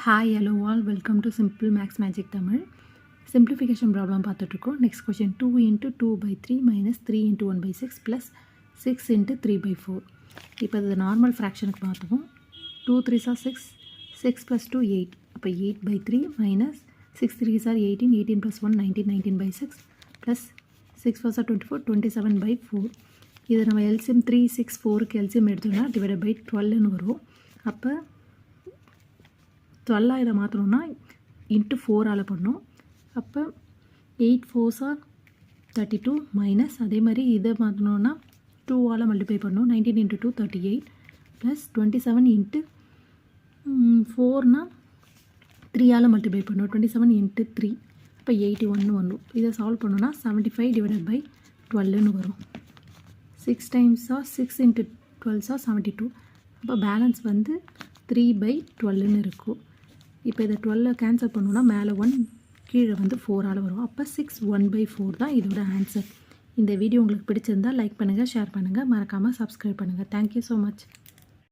Hi, hello all, welcome to Simple Max Magic Tamil. Simplification problem பார்த்துட்ருக்கோம். Next question, 2 into 2 by 3 minus 3 into 1 by 6 plus 6 into 3 by 4. இப்போ இது normal ஃப்ராக்ஷனுக்கு பார்த்துவோம். 2 3s are 6, 6 plus 2 8. அப்போ 8 by 3 minus 6 3s are 18, 18 plus 1 19, 19 by 6 plus 6 4s are 24, 27 by 4. இதை நம்ம LCM 3 6 4க்கு LCM எடுத்தோம்னா divided by 12ன்னு வரும். அப்போ 12 இதை மாற்றணும்னா இன்ட்டு 4ஆல் பண்ணணும். அப்போ 8 4s are 32 மைனஸ் அதே மாதிரி இதை மாற்றணுன்னா 2ஆல் மல்டிப்ளை பண்ணணும். 19 into 2 38 ப்ளஸ் 27 இன்ட்டு 4னா 3ஆல் மல்டிப்ளை பண்ணணும். 27 into 3 அப்போ 81 வரும். இதை சால்வ் பண்ணோன்னா 75 divided by 12ன்னு வரும். 6 times 6 into 12 72. அப்போ பேலன்ஸ் வந்து 3 by 12ன்னு இருக்கும். இப்போ இதை 12 கேன்சல் பண்ணோன்னா மேலே 1 கீழே வந்து 4ஆல் வரும். அப்போ 6 1 by 4 தான் இதோட ஆன்சர். இந்த வீடியோ உங்களுக்கு பிடிச்சிருந்தால் லைக் பண்ணுங்கள், ஷேர் பண்ணுங்கள், மறக்காமல் சப்ஸ்கிரைப் பண்ணுங்கள். Thank you so much.